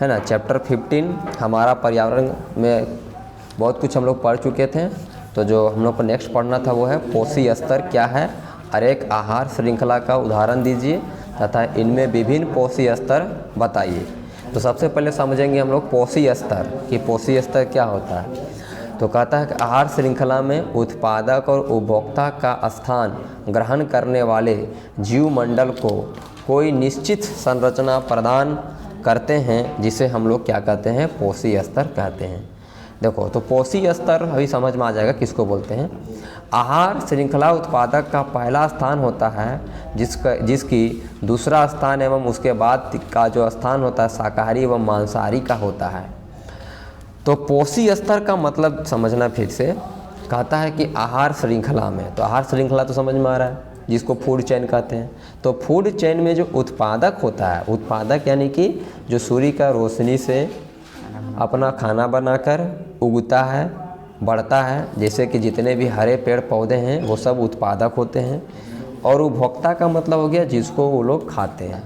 है ना। चैप्टर 15 हमारा पर्यावरण में बहुत कुछ हम लोग पढ़ चुके थे। तो जो हम लोग को नेक्स्ट पढ़ना था वो है पोषी स्तर क्या है और एक आहार श्रृंखला का उदाहरण दीजिए तथा इनमें विभिन्न पोषी स्तर बताइए। तो सबसे पहले समझेंगे हम लोग पोषी स्तर कि पोषी स्तर क्या होता है। तो कहता है कि आहार श्रृंखला में उत्पादक और उपभोक्ता का स्थान ग्रहण करने वाले जीव मंडल को कोई निश्चित संरचना प्रदान करते हैं, जिसे हम लोग क्या कहते हैं, पोषी स्तर कहते हैं। देखो तो पोषी स्तर अभी समझ में आ जाएगा किसको बोलते हैं। आहार श्रृंखला उत्पादक का पहला स्थान होता है जिसकी दूसरा स्थान एवं उसके बाद का जो स्थान होता है शाकाहारी एवं मांसाहारी का होता है। तो पोषी स्तर का मतलब समझना फिर से, कहता है कि आहार श्रृंखला में, तो आहार श्रृंखला तो समझ में आ रहा है जिसको फूड चेन कहते हैं। तो फूड चेन में जो उत्पादक होता है, उत्पादक यानी कि जो सूर्य का रोशनी से अपना खाना बनाकर उगता है, बढ़ता है, जैसे कि जितने भी हरे पेड़ पौधे हैं वो सब उत्पादक होते हैं। और उपभोक्ता का मतलब हो गया जिसको वो लोग खाते हैं,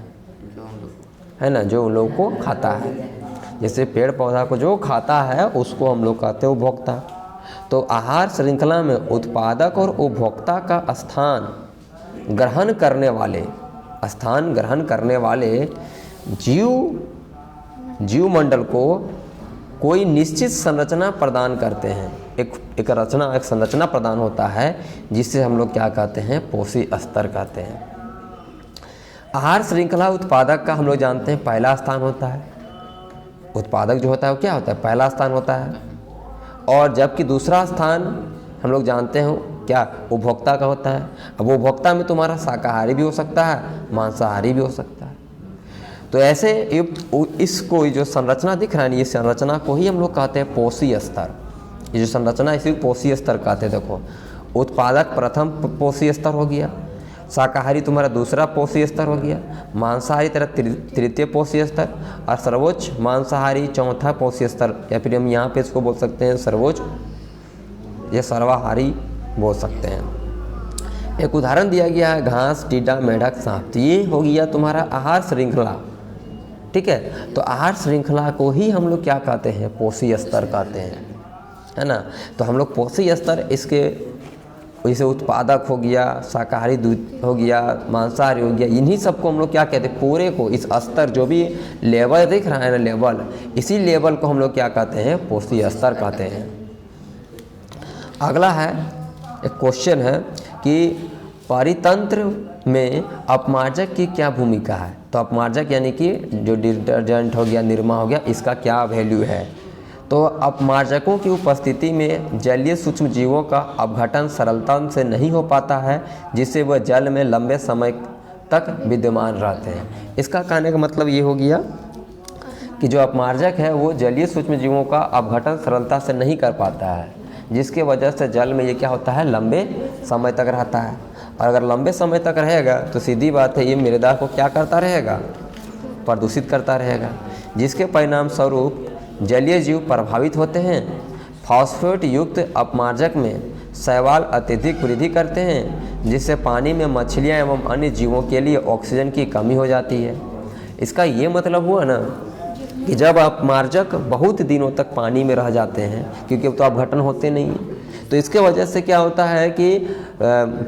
है ना, जो उन लोगों को खाता है। जैसे पेड़ पौधा को जो खाता है उसको हम लोग कहते हैं उपभोक्ता। तो आहार श्रृंखला में उत्पादक और उपभोक्ता का स्थान ग्रहण करने वाले जीव मंडल को कोई निश्चित संरचना प्रदान करते हैं। एक संरचना प्रदान होता है जिससे हम लोग क्या कहते हैं, पोषी स्तर कहते हैं। आहार श्रृंखला उत्पादक का हम लोग जानते हैं पहला स्थान होता है। उत्पादक जो होता है वो क्या होता है, पहला स्थान होता है। और जबकि दूसरा स्थान हम लोग जानते हैं क्या, उपभोक्ता का होता है। अब उपभोक्ता में तुम्हारा शाकाहारी भी हो सकता है, मांसाहारी भी हो सकता है। तो ऐसे इसको जो संरचना दिख रहा है, ये संरचना को ही हम लोग कहते हैं पोषी स्तर। ये जो संरचना इसी पोषी स्तर कहते हैं। देखो उत्पादक प्रथम पोषी स्तर हो गया, शाकाहारी तुम्हारा दूसरा पोषी स्तर हो गया, मांसाहारी तेरा तृतीय पोषी स्तर, और सर्वोच्च मांसाहारी चौथा पोषी स्तर, या फिर हम यहाँ पे इसको बोल सकते हैं सर्वोच्च या सर्वाहारी बोल सकते हैं। एक उदाहरण दिया गया है घास, टीडा, मेढक, सांप। तो ये हो गया तुम्हारा आहार श्रृंखला, ठीक है। तो आहार श्रृंखला को ही हम लोग क्या कहते हैं, पोषी स्तर कहते हैं, है ना। तो हम लोग पोषी स्तर इसके जैसे उत्पादक हो गया, शाकाहारी दूध हो गया, मांसाहारी हो गया, इन्हीं सबको हम लोग क्या कहते हैं, पूरे को, इस स्तर जो भी लेवल दिख रहा है ना, लेवल, इसी लेवल को हम लोग क्या कहते हैं, पोषी स्तर कहते हैं। अगला है एक क्वेश्चन है कि परितंत्र में अपमार्जक की क्या भूमिका है। तो अपमार्जक यानी कि जो डिटर्जेंट हो गया, निरमा हो गया, इसका क्या वैल्यू है। तो अपमार्जकों की उपस्थिति में जलीय सूक्ष्म जीवों का अपघटन सरलता से नहीं हो पाता है, जिससे वह जल में लंबे समय तक विद्यमान रहते हैं। इसका कहने का मतलब ये हो गया कि जो अपमार्जक है वो जलीय सूक्ष्म जीवों का अपघटन सरलता से नहीं कर पाता है, जिसके वजह से जल में ये क्या होता है, लंबे समय तक रहता है। और अगर लंबे समय तक रहेगा तो सीधी बात है ये मृदा को क्या करता रहेगा, प्रदूषित करता रहेगा, जिसके परिणाम स्वरूप जलीय जीव प्रभावित होते हैं। फॉस्फेट युक्त अपमार्जक में शैवाल अत्यधिक वृद्धि करते हैं, जिससे पानी में मछलियां एवं अन्य जीवों के लिए ऑक्सीजन की कमी हो जाती है। इसका ये मतलब हुआ ना कि जब अपमार्जक बहुत दिनों तक पानी में रह जाते हैं, क्योंकि तो अपघटन होते नहीं, तो इसके वजह से क्या होता है कि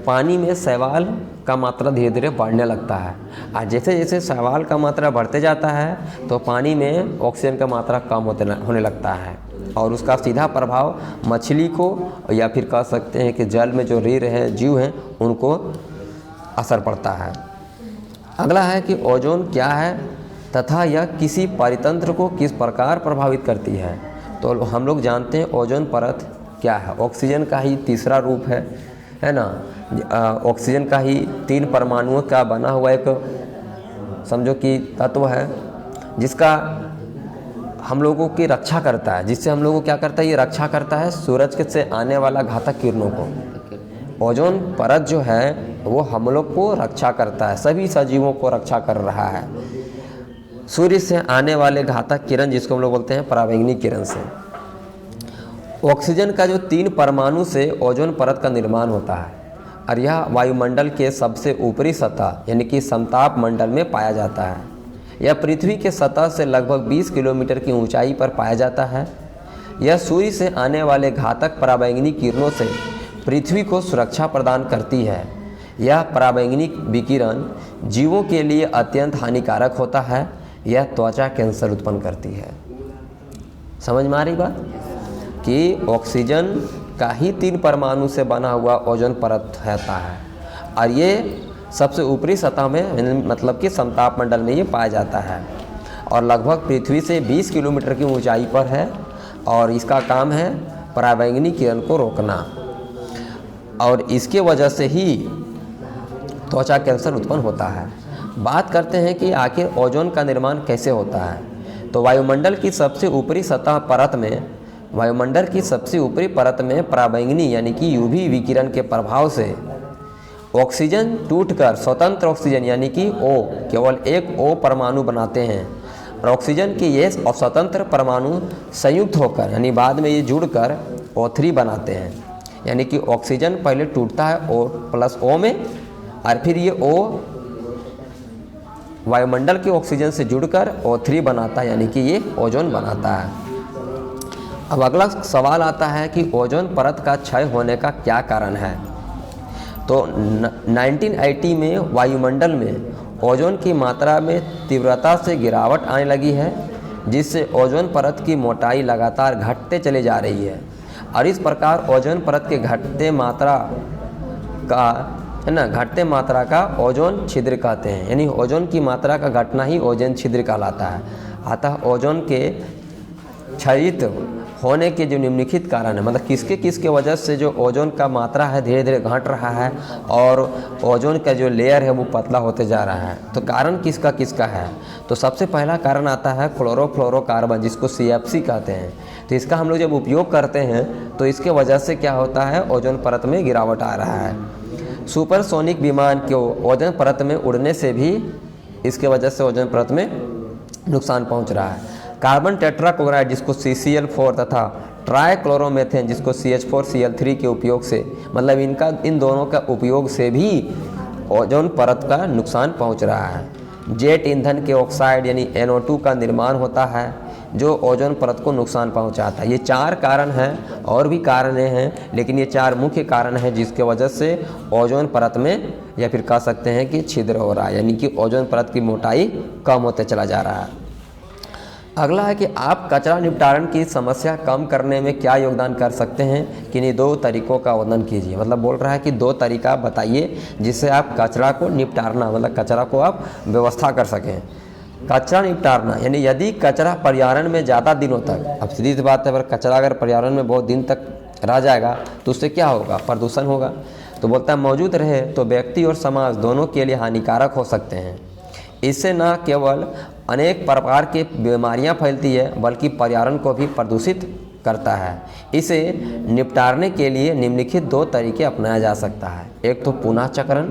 पानी में शैवाल का मात्रा धीरे धीरे बढ़ने लगता है। और जैसे जैसे शैवाल का मात्रा बढ़ते जाता है तो पानी में ऑक्सीजन का मात्रा कम होने लगता है, और उसका सीधा प्रभाव मछली को, या फिर कह सकते हैं कि जल में जो रह रहे जीव हैं उनको असर पड़ता है। अगला है कि ओजोन क्या है तथा यह किसी परितंत्र को किस प्रकार प्रभावित करती है। तो हम लोग जानते हैं ओजोन परत क्या है, ऑक्सीजन का ही तीसरा रूप है ना। ऑक्सीजन का ही 3 परमाणुओं का बना हुआ एक समझो कि तत्व है, जिसका हम लोगों की रक्षा करता है, जिससे हम लोगों को क्या करता है, ये रक्षा करता है सूरज से आने वाला घातक किरणों को। ओजोन परत जो है वो हम लोग को रक्षा करता है, सभी सजीवों को रक्षा कर रहा है सूर्य से आने वाले घातक किरण, जिसको हम लोग बोलते हैं पराबैंगनी किरण से। ऑक्सीजन का जो 3 परमाणु से ओजोन परत का निर्माण होता है, और यह वायुमंडल के सबसे ऊपरी सतह यानी कि समताप मंडल में पाया जाता है। यह पृथ्वी के सतह से लगभग 20 किलोमीटर की ऊंचाई पर पाया जाता है। यह सूर्य से आने वाले घातक पराबैंगनी किरणों से पृथ्वी को सुरक्षा प्रदान करती है। यह पराबैंगनी विकिरण जीवों के लिए अत्यंत हानिकारक होता है। यह त्वचा कैंसर उत्पन्न करती है। समझ में आ रही बात कि ऑक्सीजन का ही 3 परमाणु से बना हुआ ओजोन परत रहता है और ये सबसे ऊपरी सतह में मतलब कि समताप मंडल में ये पाया जाता है और लगभग पृथ्वी से 20 किलोमीटर की ऊंचाई पर है और इसका काम है पराबैंगनी किरण को रोकना और इसके वजह से ही त्वचा कैंसर उत्पन्न होता है। बात करते हैं कि आखिर ओजोन का निर्माण कैसे होता है। तो वायुमंडल की सबसे ऊपरी सतह परत में पराबैंगनी यानी कि यूवी विकिरण के प्रभाव से ऑक्सीजन टूटकर स्वतंत्र ऑक्सीजन यानी कि O केवल एक O परमाणु बनाते हैं और ऑक्सीजन के ये स्वतंत्र परमाणु संयुक्त होकर यानी बाद में ये जुड़कर O3 बनाते हैं। यानी कि ऑक्सीजन पहले टूटता है O+O में और फिर ये O वायुमंडल के ऑक्सीजन से जुड़कर O3 बनाता है यानी कि ये ओजोन बनाता है। अब अगला सवाल आता है कि ओजोन परत का क्षय होने का क्या कारण है। तो 1980 में वायुमंडल में ओजोन की मात्रा में तीव्रता से गिरावट आने लगी है जिससे ओजोन परत की मोटाई लगातार घटते चली जा रही है और इस प्रकार ओजोन परत के घटते मात्रा का ओजोन छिद्र कहते हैं। यानी ओजोन की मात्रा का घटना ही ओजोन छिद्र कहलाता है। अतः ओजोन के क्षयित होने के जो निम्नलिखित कारण है मतलब किसके वजह से जो ओजोन का मात्रा है धीरे धीरे घट रहा है और ओजोन का जो लेयर है वो पतला होते जा रहा है। तो कारण किसका है। तो सबसे पहला कारण आता है क्लोरोफ्लोरोकार्बन जिसको CFC कहते हैं। तो इसका हम लोग जब उपयोग करते हैं तो इसके वजह से क्या होता है ओजोन परत में गिरावट आ रहा है। सुपरसोनिक विमान को ओजोन परत में उड़ने से भी इसके वजह से ओजोन परत में नुकसान पहुंच रहा है। कार्बन टेट्राक्लोराइड जिसको CCl4 तथा ट्राइक्लोरोमेथेन जिसको CH4Cl3 के उपयोग से मतलब इन दोनों का उपयोग से भी ओजोन परत का नुकसान पहुंच रहा है। जेट ईंधन के ऑक्साइड यानी NO2 का निर्माण होता है जो ओजोन परत को नुकसान पहुंचाता है। ये 4 कारण हैं और भी कारण हैं लेकिन ये 4 मुख्य कारण हैं जिसके वजह से ओजोन परत में या फिर कह सकते हैं कि छिद्र हो रहा है यानी कि ओजोन परत की मोटाई कम होते चला जा रहा है। अगला है कि आप कचरा निपटारण की समस्या कम करने में क्या योगदान कर सकते हैं। किन्हीं 2 तरीकों का वर्णन कीजिए। मतलब बोल रहा है कि 2 तरीका बताइए जिससे आप कचरा को निपटारना मतलब कचरा को आप व्यवस्था कर सकें। कचरा निपटारना यानी यदि कचरा पर्यावरण में ज़्यादा दिनों तक अब सीधी सी बात है अगर कचरा अगर पर्यावरण में बहुत दिन तक रह जाएगा तो उससे क्या होगा प्रदूषण होगा। तो बोलता है मौजूद रहे तो व्यक्ति और समाज दोनों के लिए हानिकारक हो सकते हैं। इससे न केवल अनेक प्रकार की बीमारियां फैलती है बल्कि पर्यावरण को भी प्रदूषित करता है। इसे निपटारने के लिए निम्नलिखित 2 तरीके अपनाया जा सकता है। एक तो पुनः चक्रण,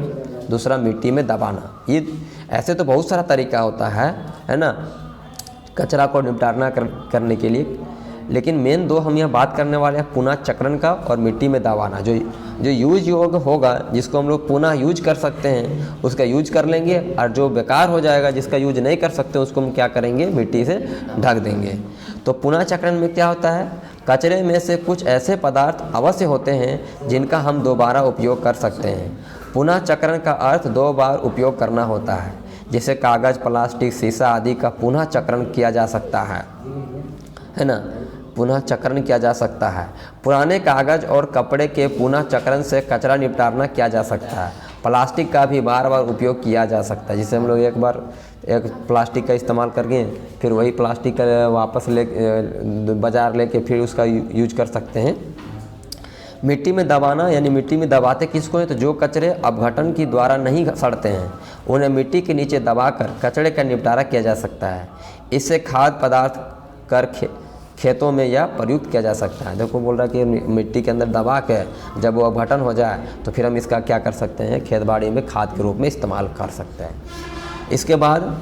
दूसरा मिट्टी में दबाना। ये ऐसे तो बहुत सारा तरीका होता है ना कचरा को निपटारना करने के लिए, लेकिन मेन 2 हम यहाँ बात करने वाले हैं पुनः चक्रण का और मिट्टी में दबाना। जो यूज योग्य होगा जिसको हम लोग पुनः यूज कर सकते हैं उसका यूज कर लेंगे और जो बेकार हो जाएगा जिसका यूज नहीं कर सकते उसको हम क्या करेंगे मिट्टी से ढक देंगे। तो पुनः चक्रण में क्या होता है कचरे में से कुछ ऐसे पदार्थ अवश्य होते हैं जिनका हम दोबारा उपयोग कर सकते हैं। पुनः चक्रण का अर्थ 2 बार उपयोग करना होता है जैसे कागज़, प्लास्टिक, शीशा आदि का पुनः चक्रण किया जा सकता है ना पुनः चक्रण किया जा सकता है। पुराने कागज़ और कपड़े के पुनः चक्रण से कचरा निपटारना किया जा सकता है। प्लास्टिक का भी बार बार उपयोग किया जा सकता है। जिसे हम लोग एक बार एक प्लास्टिक का इस्तेमाल करके फिर वही प्लास्टिक का वापस बाज़ार लेके फिर उसका यूज कर सकते हैं। मिट्टी में दबाना यानी मिट्टी में दबाते किसको है तो जो कचरे अपघटन के द्वारा नहीं सड़ते हैं उन्हें मिट्टी के नीचे दबाकर कचरे का निपटारा किया जा सकता है। इससे खाद्य पदार्थ कर खेतों में या प्रयुक्त किया जा सकता है। देखो बोल रहा है कि मिट्टी के अंदर दबा के जब वो अपघटन हो जाए तो फिर हम इसका क्या कर सकते हैं खेत बाड़ी में खाद के रूप में इस्तेमाल कर सकते हैं। इसके बाद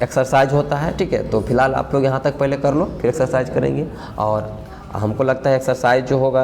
एक्सरसाइज होता है। ठीक है, तो फिलहाल आप लोग यहाँ तक पहले कर लो फिर एक्सरसाइज करेंगे। और हमको लगता है एक्सरसाइज जो होगा